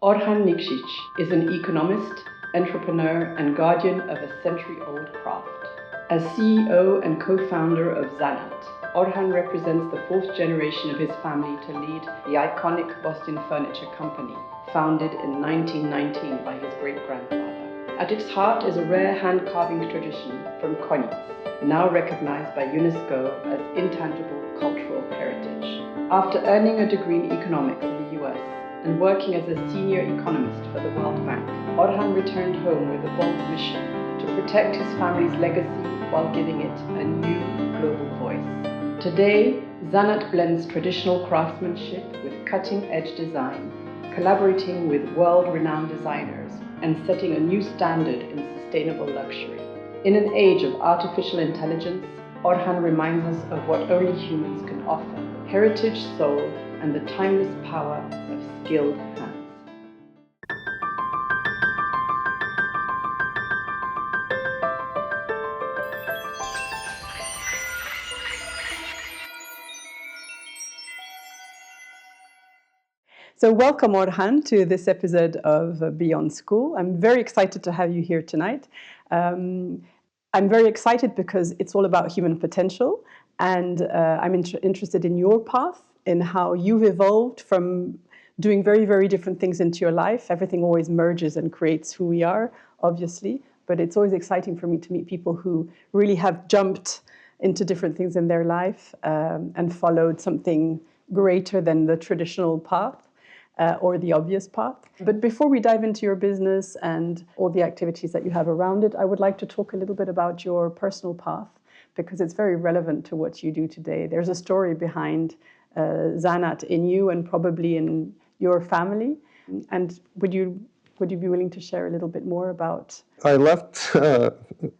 Orhan Nikšić is an economist, entrepreneur, and guardian of a century-old craft. As CEO and co-founder of Zanat, Orhan represents the fourth generation of his family to lead the iconic Boston furniture company, founded in 1919 by his great-grandfather. At its heart is a rare hand-carving tradition from Konjic, now recognized by UNESCO as intangible cultural heritage. After earning a degree in economics in the US, and working as a senior economist for the World Bank, Orhan returned home with a bold mission to protect his family's legacy while giving it a new global voice. Today, Zanat blends traditional craftsmanship with cutting-edge design, collaborating with world-renowned designers and setting a new standard in sustainable luxury. In an age of artificial intelligence, Orhan reminds us of what only humans can offer: heritage, soul, and the timeless power of skilled hands. So welcome, Orhan, to this episode of Beyond School. I'm very excited to have you here tonight. I'm very excited because it's all about human potential, and I'm interested in your path, in how you've evolved from doing very, very different things into your life. Everything always merges and creates who we are, obviously, but it's always exciting for me to meet people who really have jumped into different things in their life and followed something greater than the traditional path. Or the obvious path. But before we dive into your business and all the activities that you have around it, I would like to talk a little bit about your personal path, because it's very relevant to what you do today. There's a story behind Zanat in you and probably in your family. And would you be willing to share a little bit more about? I left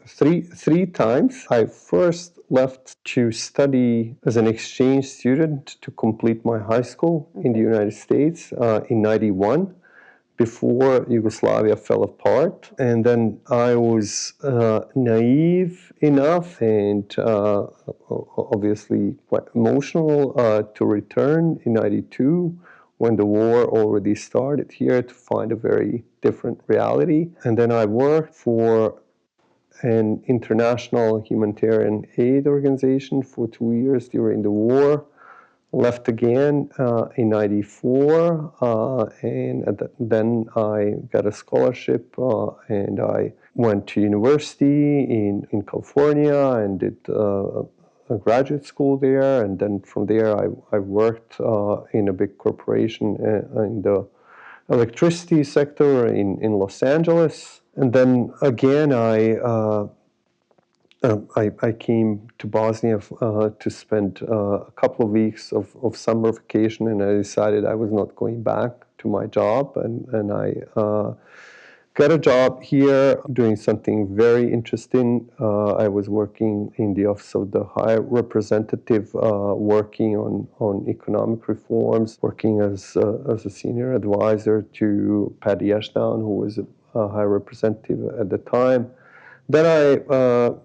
three times. I first left to study as an exchange student to complete my high school in the United States in '91, before Yugoslavia fell apart. And then I was naive enough and obviously quite emotional to return in '92, when the war already started here, to find a very different reality. And then I worked for an international humanitarian aid organization for 2 years during the war. Left again in '94, and then I got a scholarship and I went to university in California and did a graduate school there. And then from there I worked in a big corporation in the electricity sector in Los Angeles. And then again I came to Bosnia to spend a couple of weeks of summer vacation, and I decided I was not going back to my job, and I got a job here doing something very interesting. I was working in the Office of the High Representative, working on economic reforms, working as a senior advisor to Patty Ashdown, who was a High Representative at the time. Then I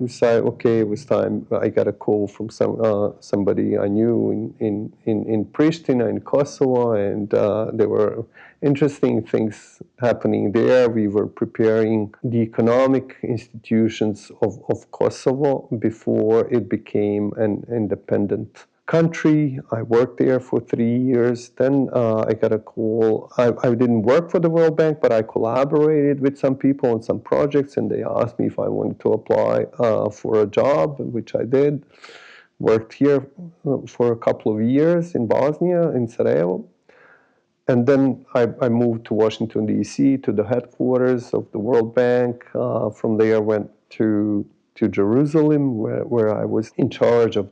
decided, okay, it was time. I got a call from somebody I knew in Pristina, in Kosovo, and there were interesting things happening there. We were preparing the economic institutions of Kosovo before it became an independent country. I worked there for 3 years. Then I got a call. I didn't work for the World Bank, but I collaborated with some people on some projects, and they asked me if I wanted to apply for a job, which I did. Worked here for a couple of years in Bosnia, in Sarajevo. And then I moved to Washington, D.C., to the headquarters of the World Bank. From there, went to Jerusalem, where I was in charge of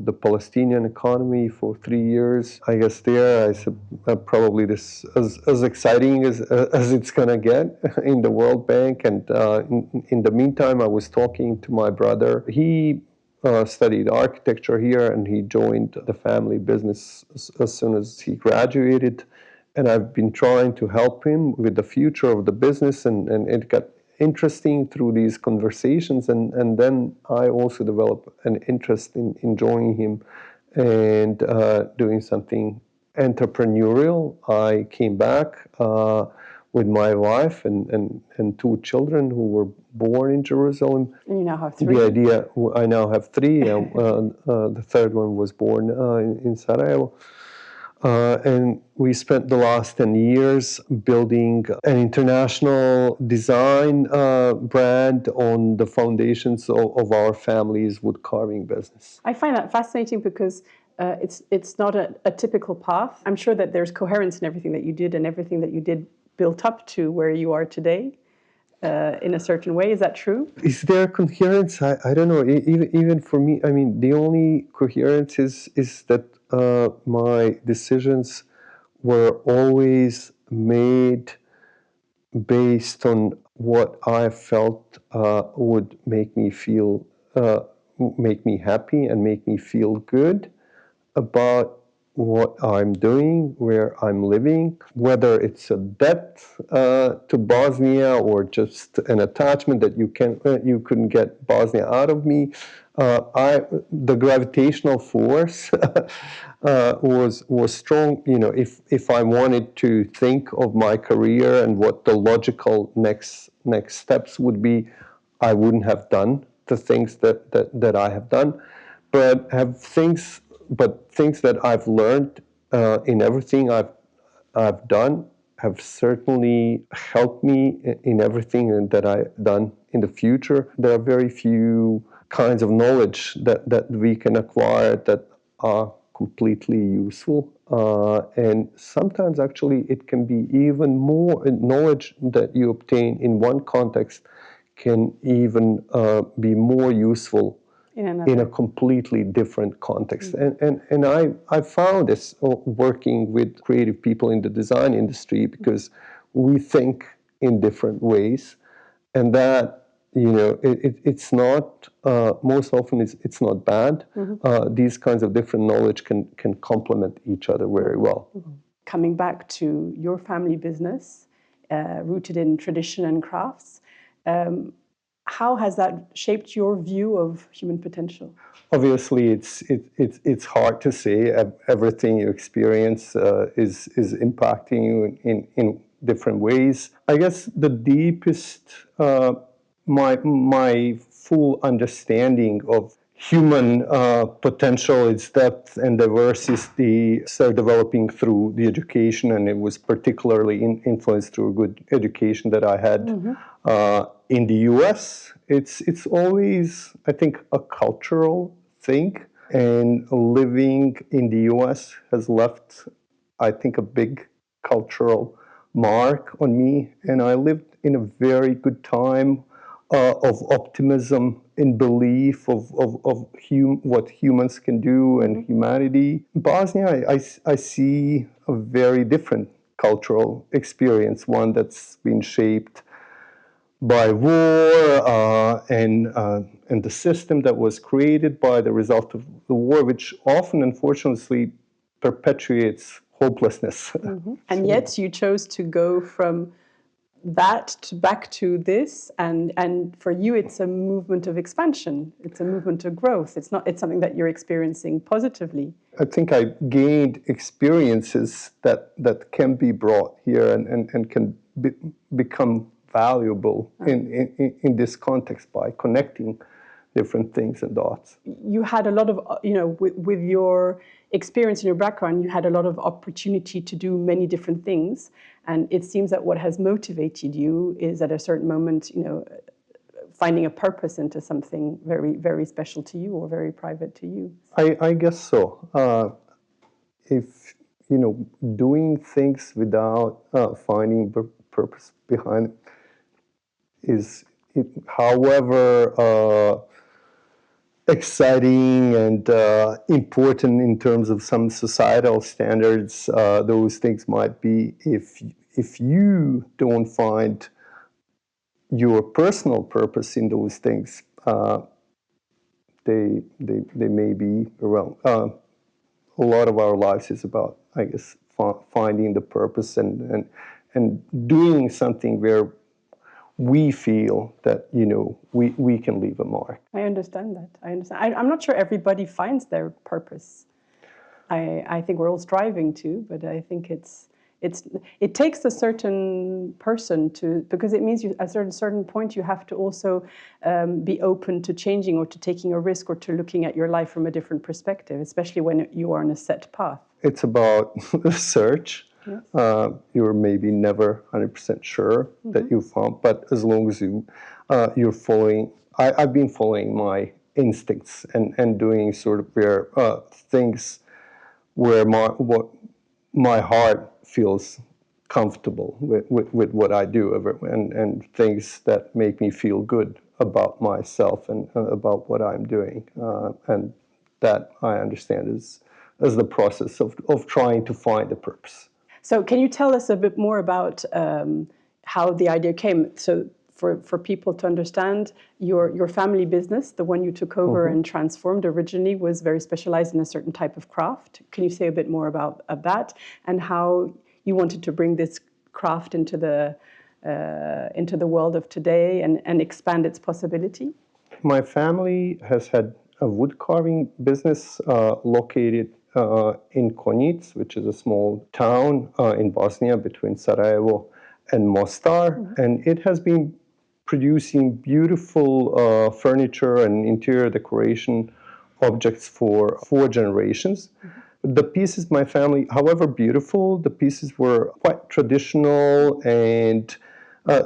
the Palestinian economy for 3 years. I guess there I said probably this as exciting as it's gonna get in the World Bank. And in the meantime, I was talking to my brother. He studied architecture here, and he joined the family business as soon as he graduated. And I've been trying to help him with the future of the business, and it got interesting through these conversations. And then I also developed an interest in joining him and doing something entrepreneurial. I came back with my wife and two children who were born in Jerusalem. And you now have three. The idea, I now have three. The third one was born in Sarajevo. And we spent the last 10 years building an international design brand on the foundations of our family's wood carving business. I find that fascinating because it's not a typical path. I'm sure that there's coherence in everything that you did, and everything that you did built up to where you are today in a certain way. Is that true? Is there coherence? I don't know. Even for me, I mean, the only coherence is that my decisions were always made based on what I felt would make me feel, make me happy and make me feel good about what I'm doing, where I'm living, whether it's a debt to Bosnia or just an attachment that you couldn't get Bosnia out of me. The gravitational force was strong. You know, if I wanted to think of my career and what the logical next steps would be, I wouldn't have done the things that I have done, but things that I've learned in everything I've done have certainly helped me in everything that I've done in the future. There are very few kinds of knowledge that we can acquire that are completely useful. And sometimes actually it can be even more knowledge that you obtain in one context can even be more useful in a completely different context. And I found this working with creative people in the design industry, because we think in different ways, and that, you know, it's not, most often it's not bad. These kinds of different knowledge can complement each other very well. Coming back to your family business, rooted in tradition and crafts, how has that shaped your view of human potential? Obviously, it's hard to say. Everything you experience is impacting you in different ways. I guess the deepest, my full understanding of human potential, its depth and diversity, started developing through the education, and it was particularly influenced through a good education that I had in the US. It's always, I think, a cultural thing, and living in the US has left, I think, a big cultural mark on me, and I lived in a very good time of optimism and belief of what humans can do and humanity. In Bosnia, I see a very different cultural experience, one that's been shaped by war and the system that was created by the result of the war, which often, unfortunately, perpetuates hopelessness. And yet you chose to go from that to back to this, and for you it's a movement of expansion, it's a movement of growth. It's something that you're experiencing positively. I think I gained experiences that can be brought here and can become valuable in this context by connecting different things and dots. You had a lot of, with your experience and your background, you had a lot of opportunity to do many different things. And it seems that what has motivated you is at a certain moment, finding a purpose into something very, very special to you or very private to you. I guess so. If, doing things without finding purpose behind it, however exciting and important in terms of some societal standards, those things might be, if you don't find your personal purpose in those things, they may be around. A lot of our lives is about, I guess, finding the purpose and doing something where we feel that, we can leave a mark. I understand that. I'm not sure everybody finds their purpose. I think we're all striving to, but I think it takes a certain person to, because it means at a certain point you have to also be open to changing or to taking a risk or to looking at your life from a different perspective, especially when you are on a set path. It's about search. Yes. You're maybe never 100% sure that you found, but as long as you're following, I've been following my instincts and doing sort of things where my heart feels comfortable with what I do, and things that make me feel good about myself and about what I'm doing, and that I understand as the process of trying to find a purpose. So can you tell us a bit more about how the idea came? So for people to understand, your family business, the one you took over and transformed originally, was very specialized in a certain type of craft. Can you say a bit more about that and how you wanted to bring this craft into the world of today and expand its possibility? My family has had a wood carving business located in Konjic, which is a small town in Bosnia between Sarajevo and Mostar, and it has been producing beautiful furniture and interior decoration objects for 4 generations. The pieces, my family, however beautiful, the pieces were quite traditional and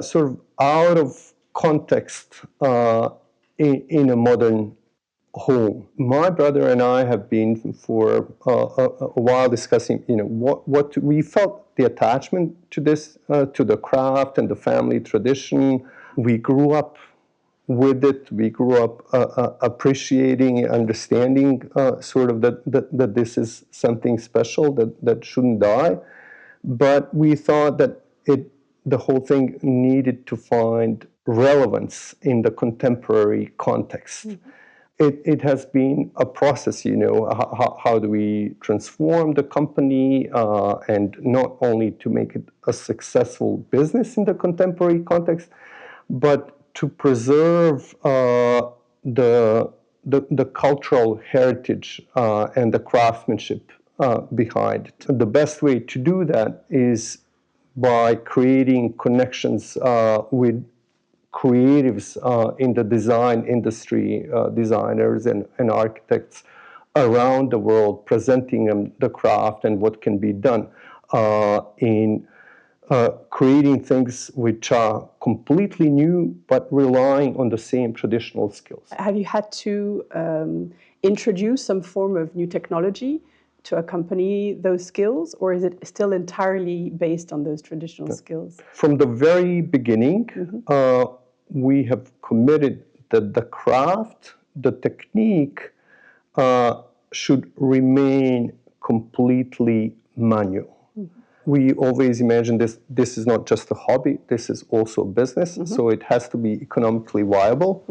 sort of out of context in a modern home. My brother and I have been for a while discussing, what we felt the attachment to this, to the craft and the family tradition. We grew up with it. We grew up appreciating, understanding sort of that this is something special that shouldn't die. But we thought that the whole thing needed to find relevance in the contemporary context. It has been a process, how do we transform the company and not only to make it a successful business in the contemporary context, but to preserve the cultural heritage and the craftsmanship behind it. The best way to do that is by creating connections with creatives in the design industry, designers and architects around the world, presenting them the craft and what can be done in creating things which are completely new, but relying on the same traditional skills. Have you had to introduce some form of new technology to accompany those skills, or is it still entirely based on those traditional skills? From the very beginning, we have committed that the craft, the technique, should remain completely manual. We always imagine this is not just a hobby, this is also a business, so it has to be economically viable.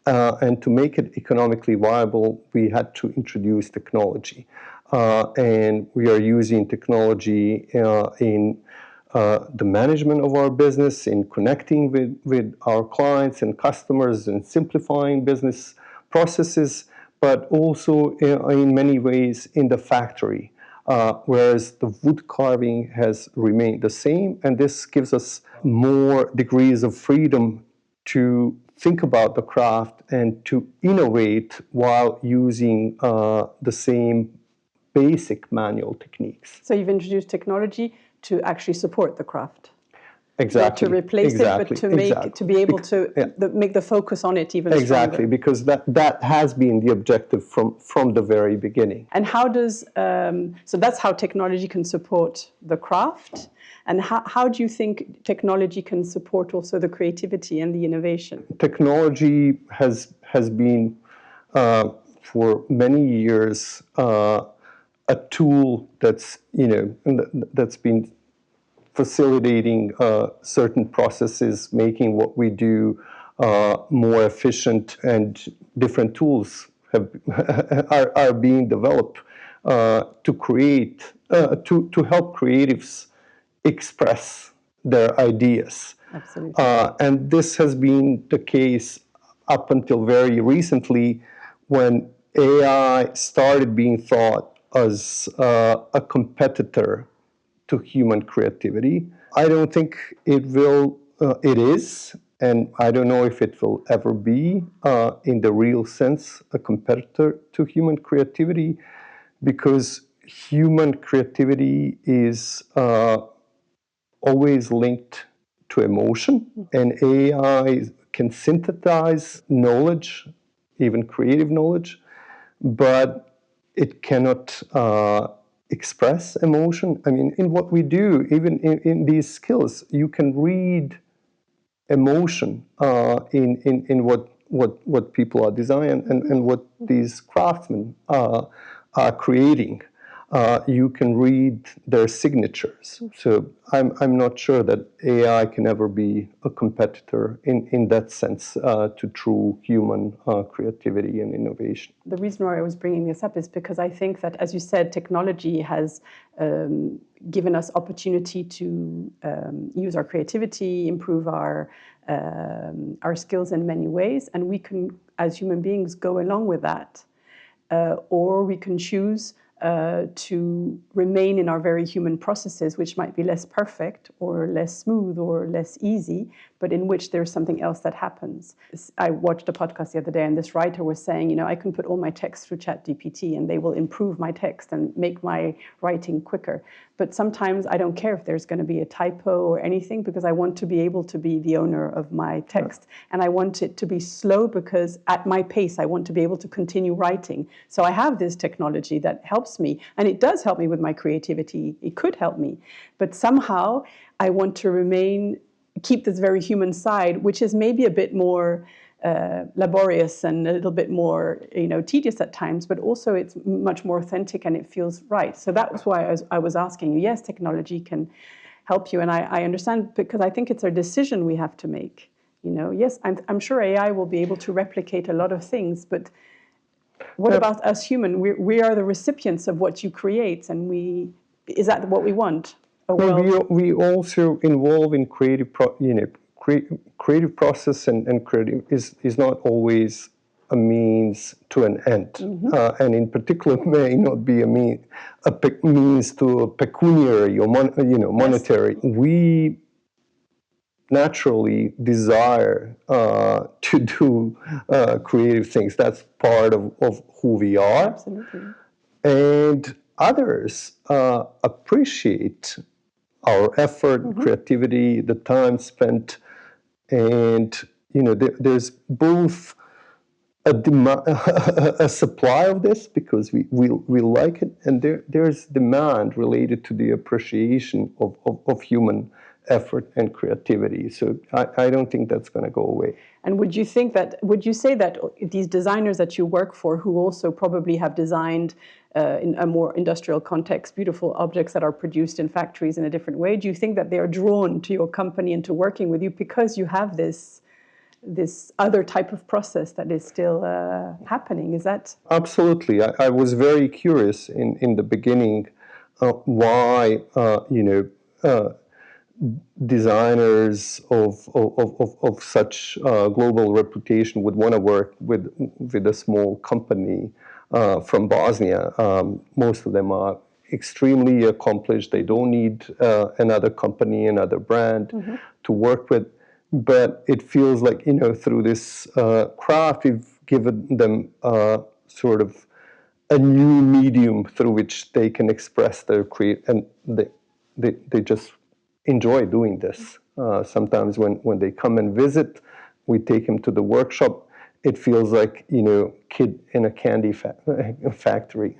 And to make it economically viable, we had to introduce technology. And we are using technology in the management of our business, in connecting with our clients and customers and simplifying business processes, but also in many ways in the factory. Whereas the wood carving has remained the same, and this gives us more degrees of freedom to think about the craft and to innovate while using the same basic manual techniques. So you've introduced technology to actually support the craft. Exactly. Not to replace it, but to be able to make the focus on it even stronger. Exactly, because that has been the objective from the very beginning. And how does, so that's how technology can support the craft. And how do you think technology can support also the creativity and the innovation? Technology has been, for many years, a tool that's been facilitating certain processes, making what we do more efficient, and different tools are being developed to help creatives express their ideas. Absolutely. And this has been the case up until very recently, when AI started being thought as a competitor to human creativity. I don't think it will. It is, and I don't know if it will ever be, in the real sense, a competitor to human creativity, because human creativity is always linked to emotion, and AI can synthesize knowledge, even creative knowledge, but it cannot express emotion. I mean, in what we do, even in these skills, you can read emotion in what people are designing and what these craftsmen are creating. You can read their signatures. So I'm not sure that AI can ever be a competitor in that sense to true human creativity and innovation. The reason why I was bringing this up is because I think that, as you said, technology has given us opportunity to use our creativity, improve our skills in many ways, and we can, as human beings, go along with that, or we can choose to remain in our very human processes, which might be less perfect or less smooth or less easy, but in which there's something else that happens. I watched a podcast the other day, and this writer was saying, you know, I can put all my text through ChatGPT and they will improve my text and make my writing quicker. But sometimes I don't care if there's going to be a typo or anything, because I want to be able to be the owner of my text. And I want it to be slow because at my pace, I want to be able to continue writing. So I have this technology that helps me, and it does help me with my creativity. It could help me. But somehow I want to keep this very human side, which is maybe a bit more laborious and a little bit more, tedious at times, but also it's much more authentic and it feels right. So that was why I was asking you. Yes, technology can help you, and I understand, because I think it's a decision we have to make. Yes, I'm sure AI will be able to replicate a lot of things, but what about us human? We are the recipients of what you create, and is that what we want? We also involve in creative process, and creative is not always a means to an end, and in particular may not be a means to a pecuniary or monetary. Yes. We naturally desire to do creative things. That's part of who we are. Absolutely. And others appreciate our effort, creativity, the time spent, and there's both a supply of this because we like it, and there's demand related to the appreciation of human effort and creativity. So I don't think that's going to go away. And would you say that these designers that you work for, who also probably have designed in a more industrial context, beautiful objects that are produced in factories in a different way, do you think that they are drawn to your company and to working with you because you have this other type of process that is still happening? Is that? Absolutely. I was very curious in the beginning why, designers of such global reputation would want to work with a small company from Bosnia. Most of them are extremely accomplished. They don't need another company, another brand to work with. But it feels like, through this craft, we've given them sort of a new medium through which they can express their and they just enjoy doing this. Sometimes when they come and visit, we take them to the workshop. It feels like, kid in a candy factory.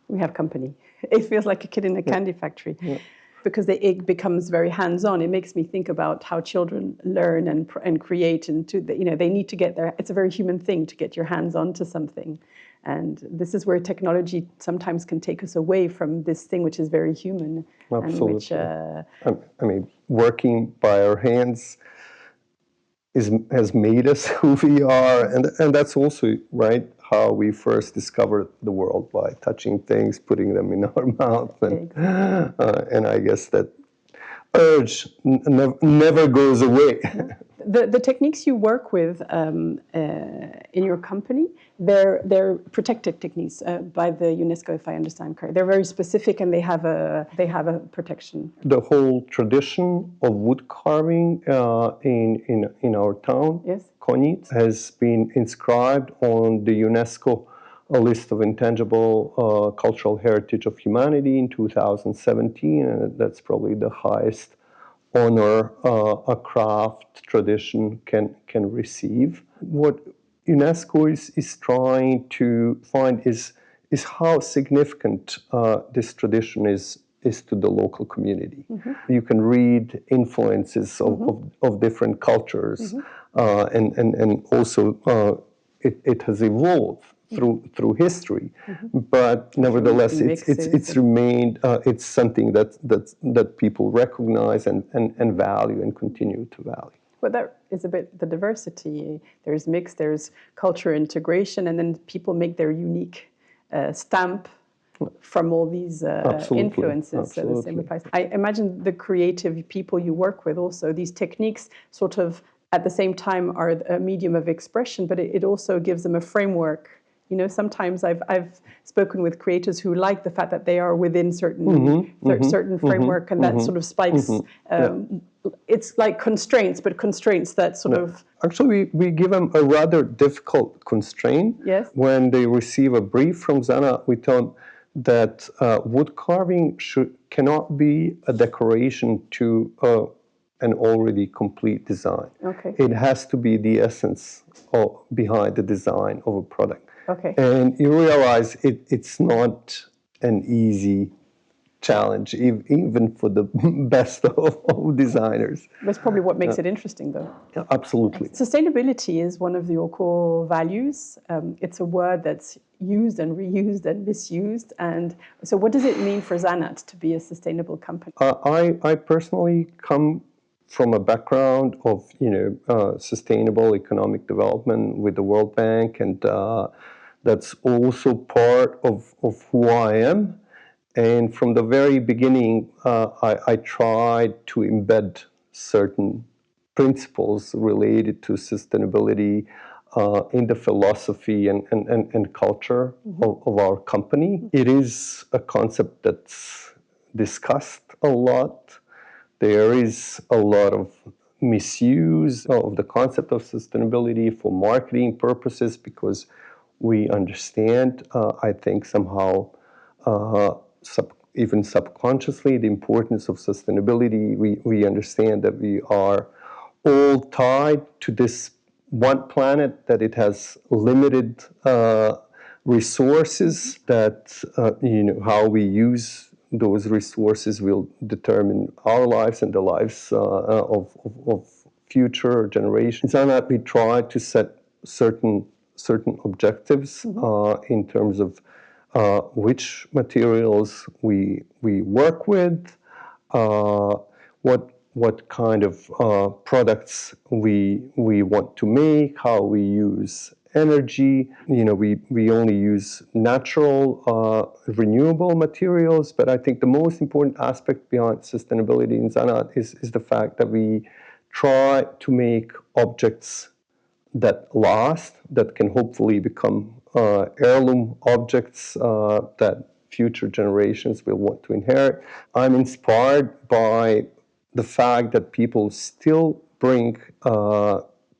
We have company. It feels like a kid in a candy factory. Yeah. Because it becomes very hands-on. It makes me think about how children learn and create, and they need to get there. It's a very human thing to get your hands onto something. And this is where technology sometimes can take us away from this thing which is very human. Absolutely. And working by our hands has made us who we are. And that's also, right, how we first discovered the world, by touching things, putting them in our mouth. And I guess that urge never goes away. The techniques you work with in your company, they're protected techniques by the UNESCO, if I understand correctly. They're very specific and they have a protection. The whole tradition of wood carving in our town, Yes. Konjic, has been inscribed on the UNESCO list of intangible cultural heritage of humanity in 2017, and that's probably the highest honor a craft tradition can receive. What UNESCO is trying to find is how significant this tradition is to the local community. Mm-hmm. You can read influences of different cultures, and also it has evolved through history, but nevertheless, it's remained. It's something that people recognize and value and continue to value. Well, that is a bit the diversity. There's mix, there's culture integration, and then people make their unique stamp from all these influences. Absolutely. So the same applies. I imagine the creative people you work with also, these techniques sort of at the same time are a medium of expression, but it also gives them a framework. You know, sometimes I've spoken with creators who like the fact that they are within certain framework, and that sort of spikes. It's like constraints, but constraints that sort of... Actually, we give them a rather difficult constraint. Yes. When they receive a brief from Zanat, we tell them that wood carving cannot be a decoration to an already complete design. Okay. It has to be the essence behind the design of a product. Okay. And you realize it's not an easy challenge, even for the best of designers. That's probably what makes it interesting, though. Yeah, absolutely. Sustainability is one of your core values. It's a word that's used and reused and misused. And so what does it mean for Zanat to be a sustainable company? I personally come from a background of sustainable economic development with the World Bank, and that's also part of who I am. And from the very beginning, I tried to embed certain principles related to sustainability in the philosophy and culture of our company. It is a concept that's discussed a lot. There is a lot of misuse of the concept of sustainability for marketing purposes, because we understand, I think somehow, even subconsciously, the importance of sustainability. We understand that we are all tied to this one planet, that it has limited resources, that how we use those resources will determine our lives and the lives of future generations. And that we try to set certain objectives in terms of which materials we work with, what kind of products we want to make, how we use energy. We only use natural, renewable materials, but I think the most important aspect behind sustainability in Zanat is the fact that we try to make objects that last, that can hopefully become heirloom objects that future generations will want to inherit. I'm inspired by the fact that people still bring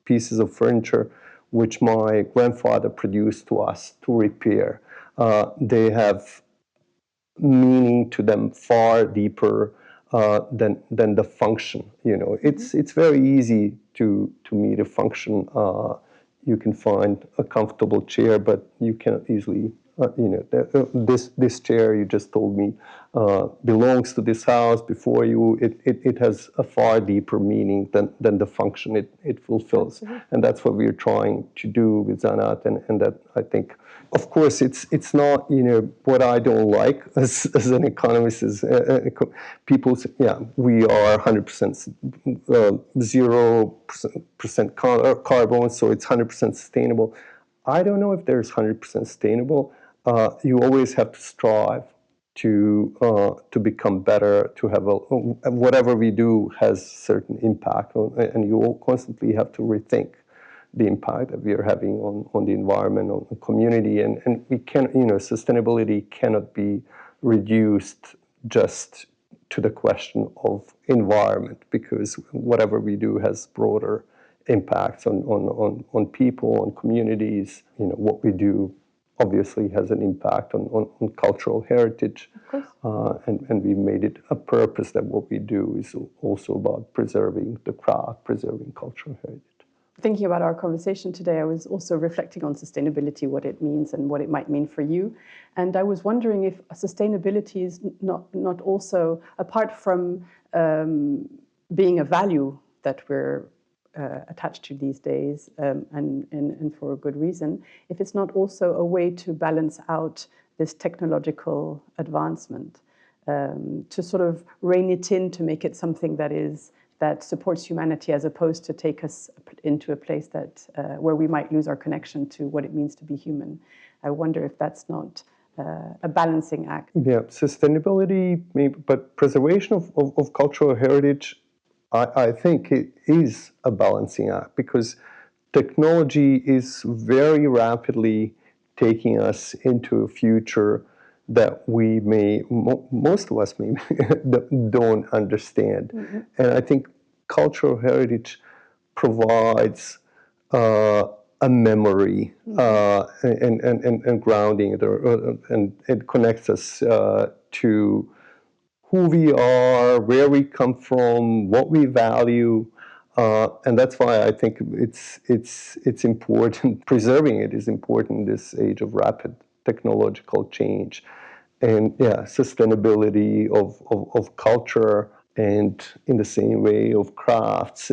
pieces of furniture which my grandfather produced to us to repair. They have meaning to them far deeper than the function. It's very easy to meet a function. You can find a comfortable chair, but you cannot easily. This chair you just told me belongs to this house before you. It has a far deeper meaning than the function it fulfills. Absolutely. And that's what we're trying to do with Zanat, and that I think, of course, it's not what I don't like as an economist is people say, yeah, we are 100% 0% carbon, so it's 100% sustainable. I don't know if there's 100% sustainable. You always have to strive to become better, to have whatever we do has certain impact, and you all constantly have to rethink the impact that we are having on the environment, on the community, and we can, sustainability cannot be reduced just to the question of environment, because whatever we do has broader impacts on people, on communities. What we do obviously has an impact on cultural heritage. And we made it a purpose that what we do is also about preserving the craft, preserving cultural heritage. Thinking about our conversation today, I was also reflecting on sustainability, what it means and what it might mean for you. And I was wondering if sustainability is not also, apart from being a value that we're attached to these days, and for a good reason, if it's not also a way to balance out this technological advancement, to sort of rein it in, to make it something that supports humanity, as opposed to take us into a place that where we might lose our connection to what it means to be human. I wonder if that's not a balancing act. Yeah, sustainability, maybe, but preservation of cultural heritage, I think it is a balancing act, because technology is very rapidly taking us into a future that we most of us maybe don't understand. Mm-hmm. And I think cultural heritage provides a memory, and grounding, and it connects us to who we are, where we come from, what we value, and that's why I think it's important. Preserving it is important in this age of rapid technological change, and sustainability of culture, and in the same way of crafts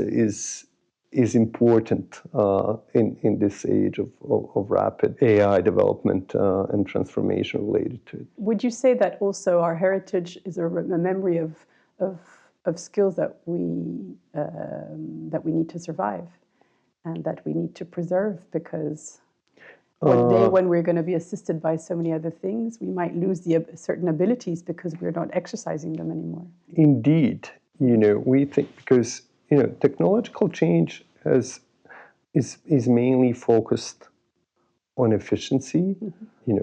is important in this age of rapid AI development and transformation related to it. Would you say that also our heritage is a memory of skills that we need to survive and that we need to preserve, because one day when we're going to be assisted by so many other things, we might lose certain abilities because we're not exercising them anymore. Indeed, we think, because technological change is mainly focused on efficiency,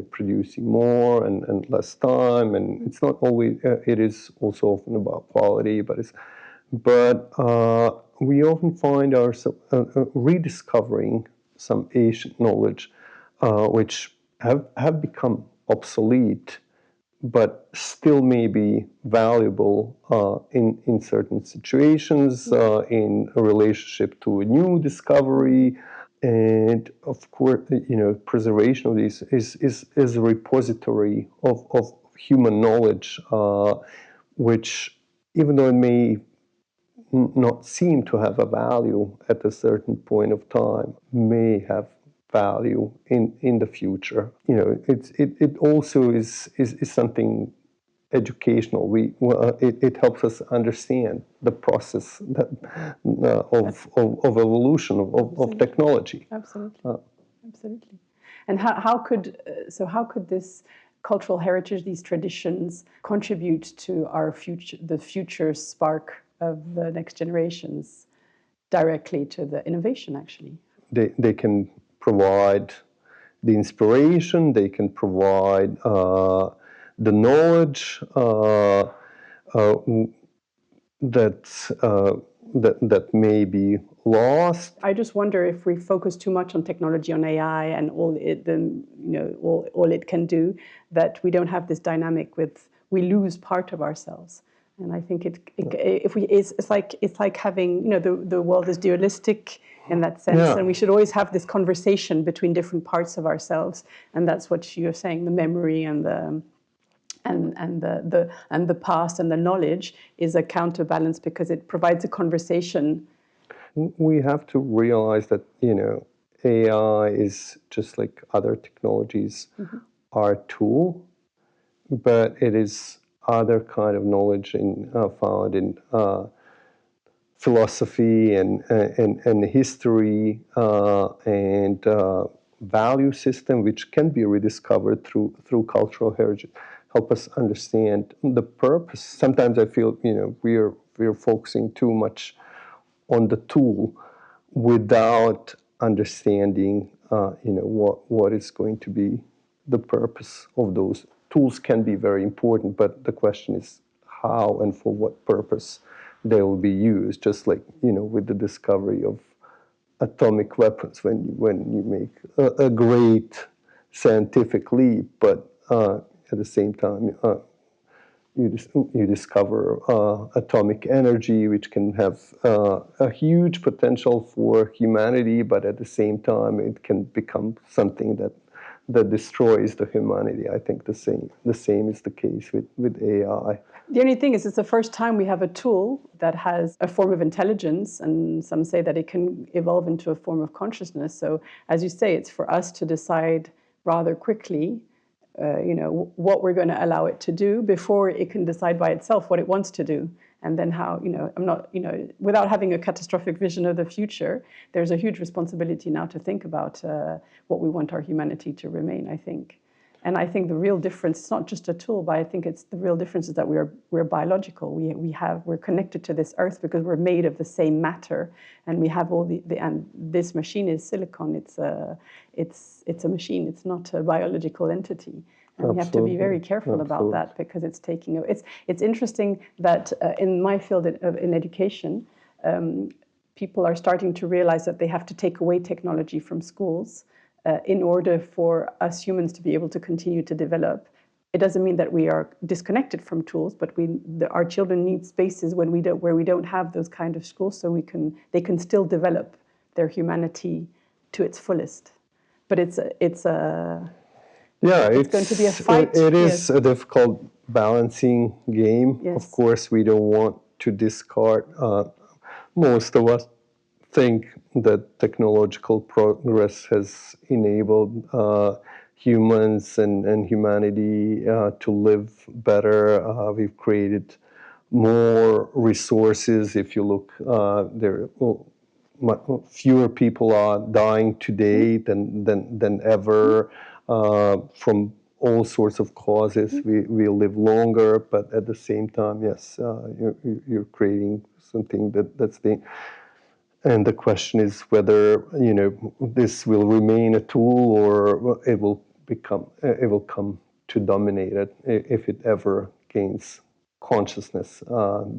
producing more and less time, and it's not always. It is also often about quality, but we often find ourselves rediscovering some ancient knowledge, which have become obsolete, but still may be valuable in certain situations, in a relationship to a new discovery. And of course, preservation of these is a repository of human knowledge, which, even though it may not seem to have a value at a certain point of time, may have value in the future. It also is something educational. It helps us understand the process of evolution of technology. Absolutely, absolutely. And how could this cultural heritage, these traditions, contribute to our future, the future spark of the next generations, directly to the innovation? Actually, they can provide the inspiration, they can provide the knowledge that may be lost. I just wonder if we focus too much on technology, on AI, and all it can do, that we don't have this dynamic we lose part of ourselves. And I think it's like having, the world is dualistic in that sense, and we should always have this conversation between different parts of ourselves, and that's what you're saying. The memory and the past and the knowledge is a counterbalance, because it provides a conversation. We have to realize that AI is just like other technologies, are a tool, but it is other kind of knowledge found in philosophy and history and value system, which can be rediscovered through cultural heritage. help us understand the purpose. Sometimes I feel, we're focusing too much on the tool without understanding, what is going to be the purpose of those tools. Can be very important, but the question is how and for what purpose they will be used. Just like, with the discovery of atomic weapons, when you make a great scientific leap, but at the same time, you discover atomic energy, which can have a huge potential for humanity, but at the same time, it can become something that destroys the humanity. I think the same is the case with AI. The only thing is, it's the first time we have a tool that has a form of intelligence, and some say that it can evolve into a form of consciousness. So, as you say, it's for us to decide rather quickly, what we're going to allow it to do before it can decide by itself what it wants to do. And then how, I'm not, without having a catastrophic vision of the future, there's a huge responsibility now to think about what we want our humanity to remain, I think. And I think the real difference, it's not just a tool, but I think it's the real difference is that we're biological. We're connected to this earth because we're made of the same matter, and we have all and this machine is silicon. It's a machine. It's not a biological entity. And we have to be very careful about that, because it's taking. It's interesting that in my field in education, people are starting to realize that they have to take away technology from schools in order for us humans to be able to continue to develop. It doesn't mean that we are disconnected from tools, but our children need spaces where we don't have those kind of schools, so they can still develop their humanity to its fullest. But it's going to be a fight. It is a difficult balancing game. Yes. Of course, we don't want to discard. Most of us think that technological progress has enabled humans and humanity to live better. We've created more resources. If you look, fewer people are dying today than ever from all sorts of causes. We live longer, but at the same time, yes, you're creating something that's the. And the question is whether this will remain a tool or it will come to dominate it if it ever gains consciousness.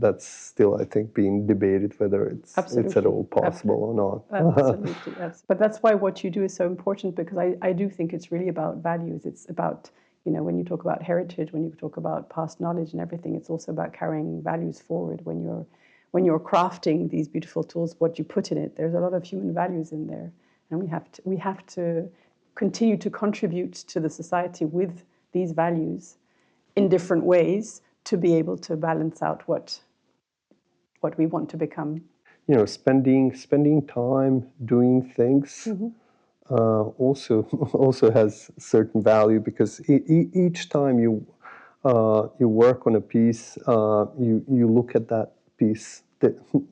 That's still, I think, being debated whether it's at all possible or not. Absolutely, absolutely. But that's why what you do is so important, because I do think it's really about values. It's about, when you talk about heritage, when you talk about past knowledge and everything, it's also about carrying values forward. When you're crafting these beautiful tools, what you put in it, there's a lot of human values in there. And we have to continue to contribute to the society with these values in different ways to be able to balance out what we want to become. Spending time doing things also has certain value, because each time you work on a piece, you look at that piece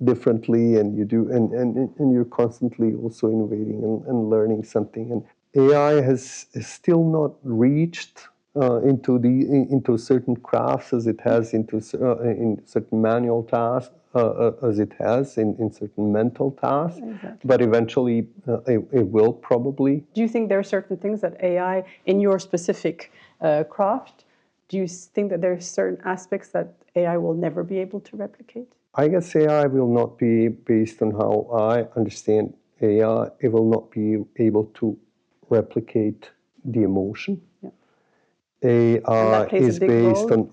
differently, and and you're constantly also innovating and learning something. And AI has still not reached into certain crafts as it has in certain manual tasks, as it has in certain mental tasks. Exactly. But eventually it will probably. Do you think there are certain things that AI, in your specific craft, do you think that there are certain aspects that AI will never be able to replicate? I guess AI will not be, based on how I understand AI, it will not be able to replicate the emotion. Yeah. AI is based on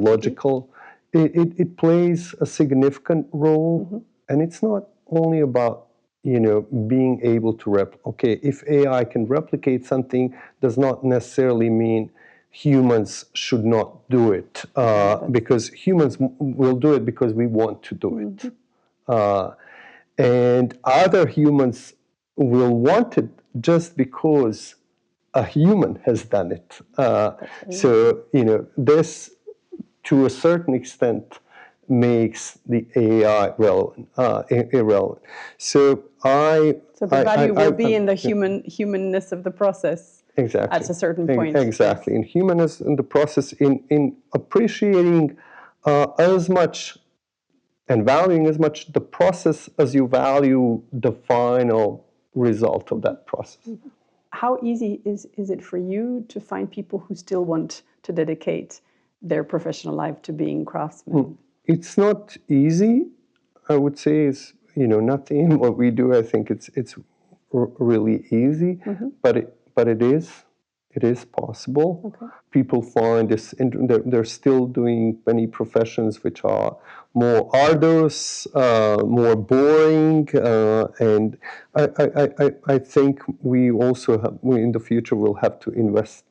logical. It plays a significant role, and it's not only about being able to okay, if AI can replicate something, does not necessarily mean humans should not do it, because humans will do it because we want to do it, and other humans will want it just because a human has done it. So this, to a certain extent, makes the AI irrelevant. So the value will be in the humanness of the process. Exactly. at a certain point. Exactly. And human is in the process in appreciating as much and valuing as much the process as you value the final result of that process. How easy is it for you to find people who still want to dedicate their professional life to being craftsmen? It's not easy. I would say it's, nothing in what we do. I think it's really easy, but it is possible. Okay. People find this. They're still doing many professions which are more arduous, more boring, and I think we in the future will have to invest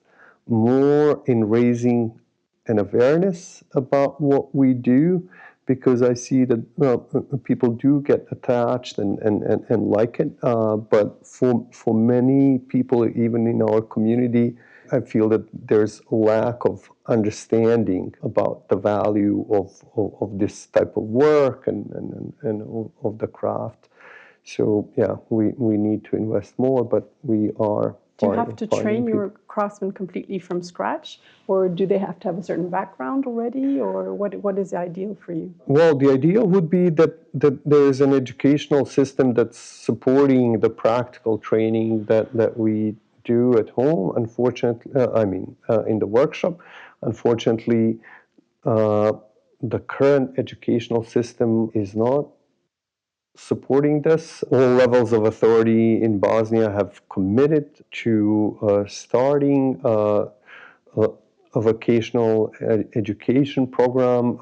more in raising an awareness about what we do, because I see that people do get attached and like it, but for many people, even in our community, I feel that there's a lack of understanding about the value of this type of work and of the craft. So yeah, we need to invest more, but we are. Do you have to train your craftsmen completely from scratch, or do they have to have a certain background already, or what is ideal for you? Well, the ideal would be that there is an educational system that's supporting the practical training that we do at home. Unfortunately, in the workshop. Unfortunately, the current educational system is not supporting this. All levels of authority in Bosnia have committed to starting a vocational education program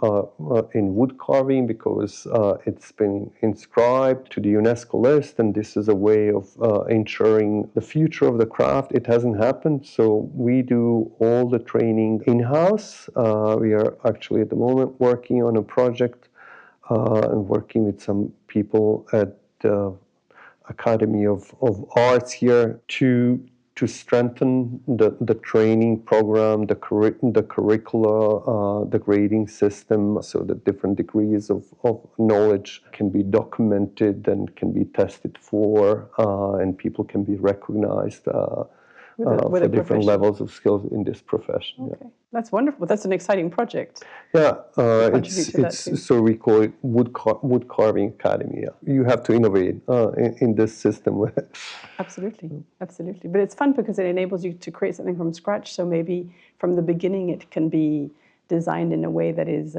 in woodcarving, because it's been inscribed to the UNESCO list, and this is a way of ensuring the future of the craft. It hasn't happened, so we do all the training in-house. We are actually at the moment working on a project and working with some people at the Academy of Arts here to strengthen the training program, the curricula, the grading system, so that different degrees of knowledge can be documented and can be tested for, and people can be recognized for different levels of skills in this profession. Okay. Yeah. That's wonderful. That's an exciting project. Yeah, it's so we call it woodcarving academy. Yeah. You have to innovate in this system. Absolutely, absolutely. But it's fun because it enables you to create something from scratch. So maybe from the beginning it can be designed in a way that is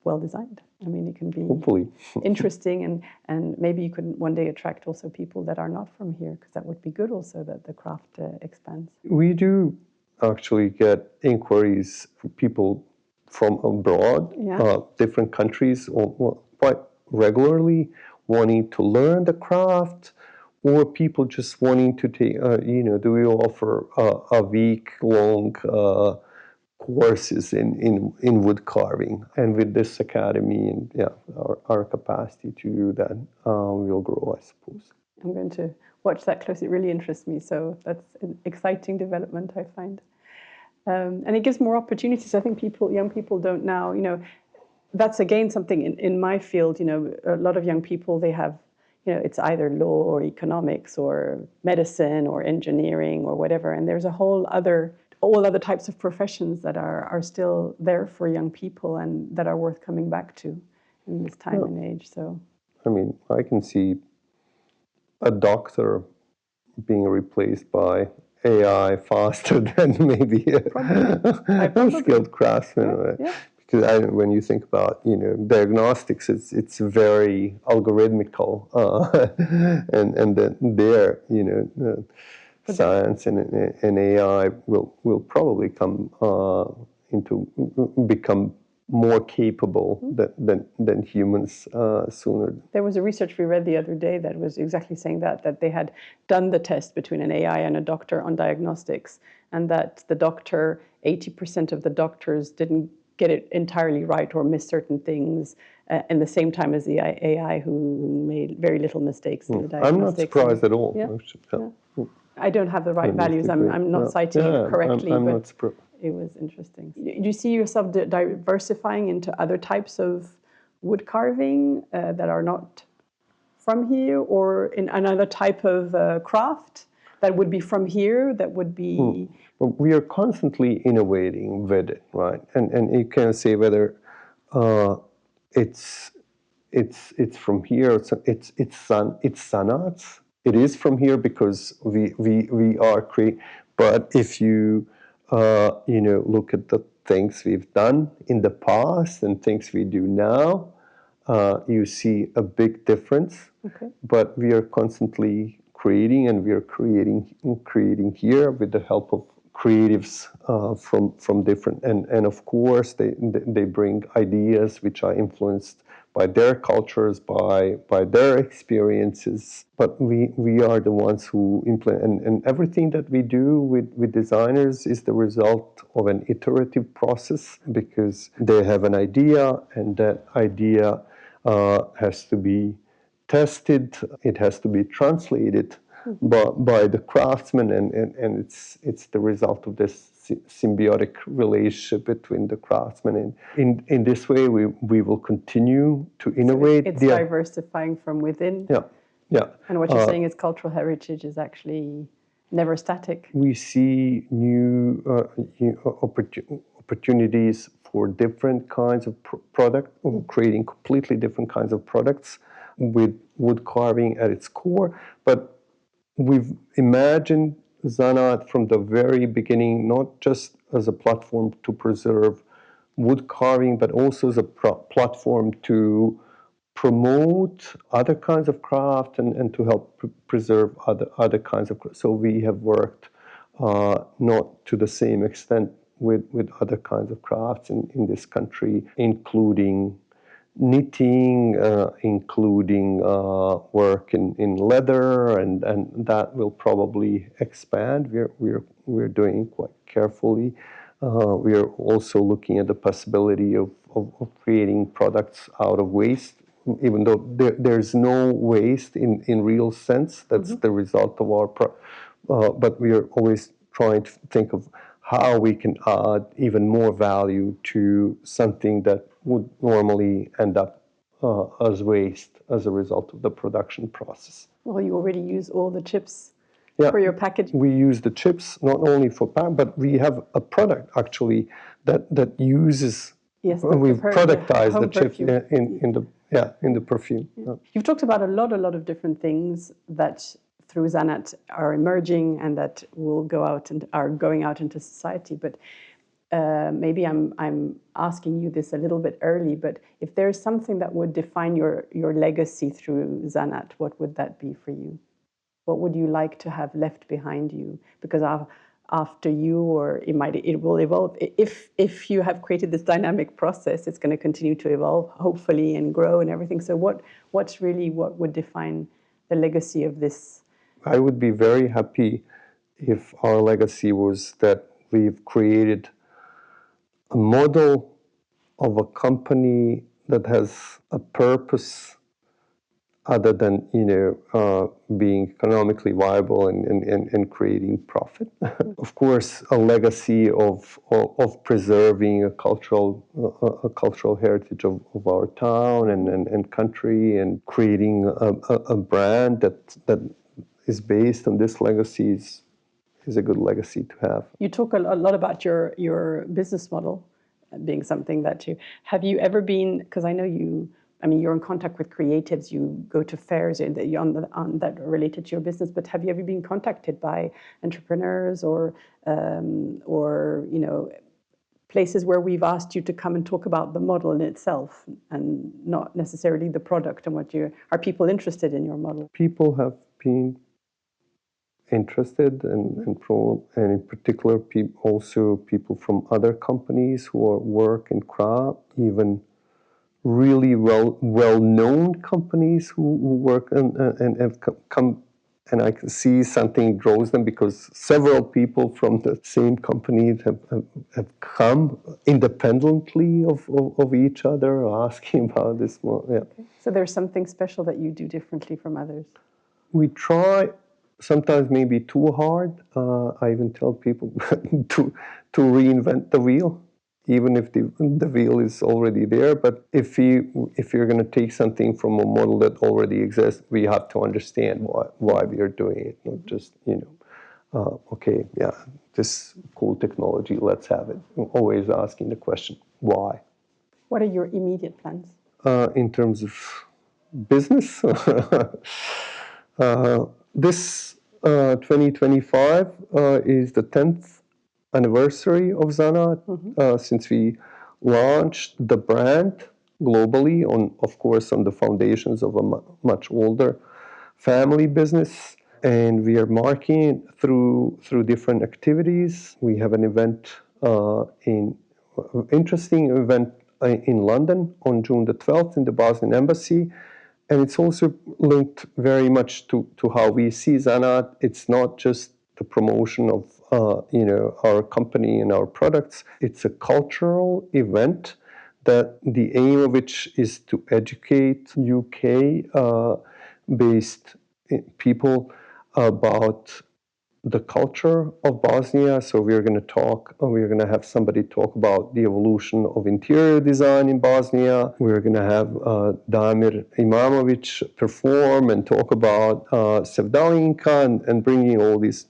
well designed. I mean, it can be hopefully interesting, and maybe you could one day attract also people that are not from here, because that would be good also, that the craft expands. We do actually get inquiries from people from abroad, different countries, quite regularly, wanting to learn the craft, or people just wanting to take, do we offer a week-long courses in wood carving. And with this academy and our capacity to do that, we'll grow, I suppose. I'm going to watch that closely. It really interests me. So that's an exciting development, I find. And it gives more opportunities. I think young people don't now, that's again something in my field, a lot of young people, they have, it's either law or economics or medicine or engineering or whatever. And there's all other types of professions that are still there for young people and that are worth coming back to in this time and age. So, I mean, I can see a doctor being replaced by AI faster than maybe a skilled craftsman. Yeah. Because when you think about diagnostics, it's very algorithmical, and then there science and AI will probably become more capable than humans sooner. There was a research we read the other day that was exactly saying that they had done the test between an AI and a doctor on diagnostics, and that the doctor, 80% of the doctors didn't get it entirely right or miss certain things, in the same time as the AI, who made very little mistakes in the diagnostics. I'm not surprised at all. Yeah. I don't have the right values. I'm not citing it correctly, but it was interesting. Do you see yourself diversifying into other types of wood carving that are not from here, or in another type of craft that would be from here, that would be... Well, we are constantly innovating with it, right? And you can say whether it's from here, it's Zanat. It is from here because we are creating. But if you look at the things we've done in the past and things we do now, you see a big difference. Okay. But we are constantly creating, and we are creating here with the help of creatives from different, and of course they bring ideas which are influenced by their cultures, by their experiences. But we are the ones who implement, and everything that we do with designers is the result of an iterative process, because they have an idea, and that idea has to be tested, it has to be translated by the craftsman, and it's the result of this symbiotic relationship between the craftsmen. And in this way, we will continue to innovate. So it's diversifying from within. Yeah. And what you're saying is cultural heritage is actually never static. We see new opportunities for different kinds of product, creating completely different kinds of products with wood carving at its core. But we've imagined Zanat from the very beginning, not just as a platform to preserve wood carving, but also as a platform to promote other kinds of craft and to help preserve other kinds of craft. So we have worked not to the same extent with other kinds of crafts in this country, including knitting, including work in leather, and that will probably expand. We're doing it quite carefully. We are also looking at the possibility of creating products out of waste, even though there's no waste in real sense. That's the result of our but we are always trying to think of how we can add even more value to something that would normally end up as waste as a result of the production process. Well, you already use all the chips for your packaging. We use the chips not only for pack, but we have a product actually that uses. Yes, we've productized the chips in the perfume. Yeah. You've talked about a lot of different things that through Zanat are emerging and that will go out and are going out into society. But maybe I'm asking you this a little bit early, but if there's something that would define your legacy through Zanat, what would that be for you? What would you like to have left behind you? Because after you, or it will evolve. If you have created this dynamic process, it's going to continue to evolve, hopefully, and grow and everything. So what would define the legacy of this? I would be very happy if our legacy was that we've created a model of a company that has a purpose other than being economically viable and creating profit. Of course, a legacy of preserving a cultural heritage of our town and country, and creating a brand that is based on this legacy is a good legacy to have. You talk a lot about your business model being something that have you ever been, because I know you're in contact with creatives, you go to fairs on that related to your business, but have you ever been contacted by entrepreneurs or places where we've asked you to come and talk about the model in itself and not necessarily the product, and are people interested in your model? People have been interested, and in particular also people from other companies who work in craft, even really well-known companies who work and have come, and I can see something draws them, because several people from the same companies have come independently of each other, asking about this more. Yeah. Okay. So there's something special that you do differently from others? We try, sometimes maybe too hard. I even tell people to reinvent the wheel, even if the wheel is already there. But if you're going to take something from a model that already exists, we have to understand why we are doing it, not just okay, yeah, this cool technology, let's have it. Always asking the question, why? What are your immediate plans? In terms of business, this 2025 is the 10th anniversary of Zanat since we launched the brand globally, of course, on the foundations of a much older family business. And we are marketing it through different activities. We have an event interesting event in London on June the 12th in the Bosnian Embassy. And it's also linked very much to how we see Zanat. It's not just the promotion of our company and our products. It's a cultural event that the aim of which is to educate UK based people about the culture of Bosnia. So we're going to have somebody talk about the evolution of interior design in Bosnia. We're going to have Damir Imamović perform and talk about Sevdalinka and bringing all these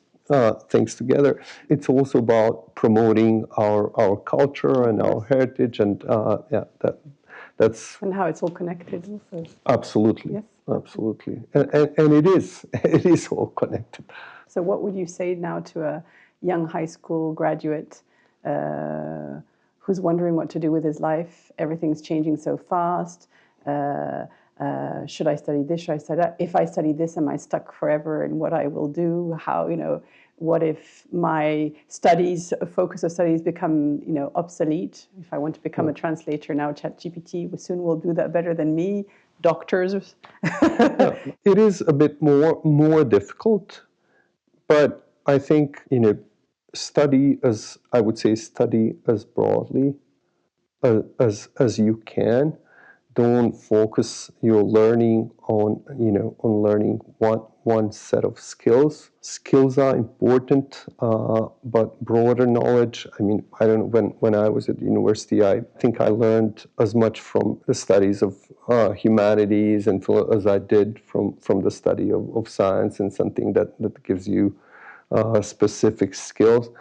things together. It's also about promoting our culture and our heritage, and that's and how it's all connected also. Absolutely. Yes. Absolutely. And it is all connected. So what would you say now to a young high school graduate who's wondering what to do with his life? Everything's changing so fast. Should I study this? Should I study that? If I study this, am I stuck forever in what I will do? How, what if my focus of studies become, obsolete? If I want to become a translator now, ChatGPT soon will do that better than me. Doctors. It is a bit more difficult, but I think study as broadly as you can. Don't focus your learning on learning one set of skills. Skills are important, but broader knowledge. I mean, I don't know, when I was at university, I think I learned as much from the studies of humanities and as I did from the study of science, and something that gives you specific skills.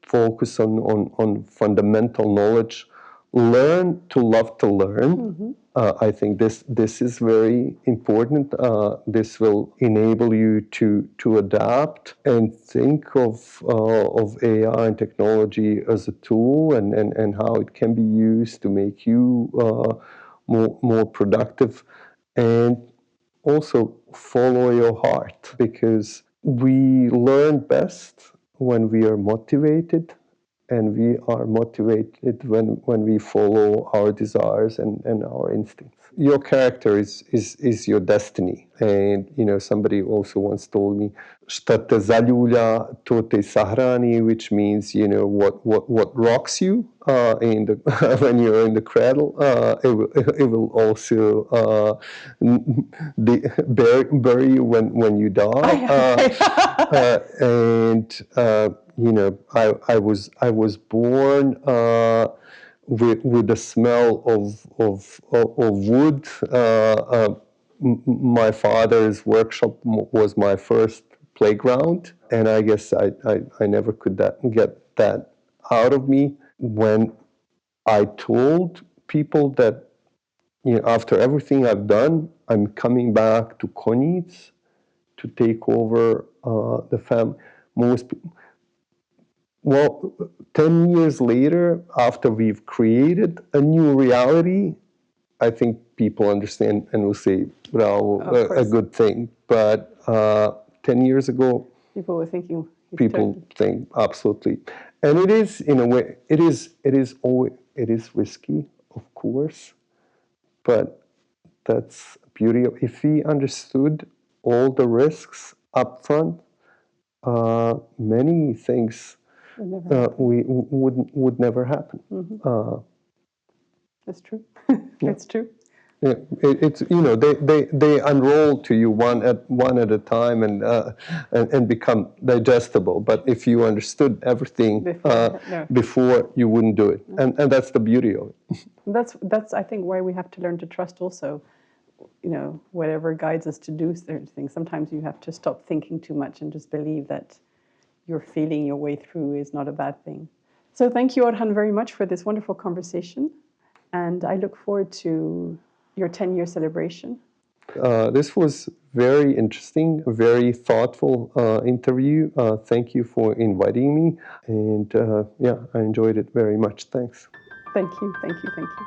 Focus on fundamental knowledge. Learn to love to learn. I think this is very important. This will enable you to adapt and think of AI and technology as a tool, and how it can be used to make you more productive. And also follow your heart, because we learn best when we are motivated, and we are motivated when we follow our desires and our instincts. Your character is your destiny. And somebody also once told me, "Šta te zaljulja, to te sahrani," which means what rocks you when you're in the cradle, it will also bury you when you die. I was born with the smell of wood. My father's workshop was my first playground, and I guess I never could get that out of me. When I told people that after everything I've done, I'm coming back to Konjic to take over the family. Most people, well, 10 years later, after we've created a new reality, I think people understand and will say, "Bravo, a good thing." But 10 years ago, people were thinking. People think absolutely, and it is in a way. It is risky, of course, but that's the beauty of. If we understood all the risks up front, many things would never happen. That's true. That's true. Yeah, it's they unroll to you one at a time and become digestible. But if you understood everything before, you wouldn't do it, and that's the beauty of it. That's I think why we have to learn to trust also whatever guides us to do certain things. Sometimes you have to stop thinking too much and just believe that you're feeling your way through is not a bad thing. So thank you, Orhan, very much for this wonderful conversation. And I look forward to your 10-year celebration. This was very interesting, very thoughtful interview. Thank you for inviting me. And yeah, I enjoyed it very much. Thanks. Thank you, thank you, thank you.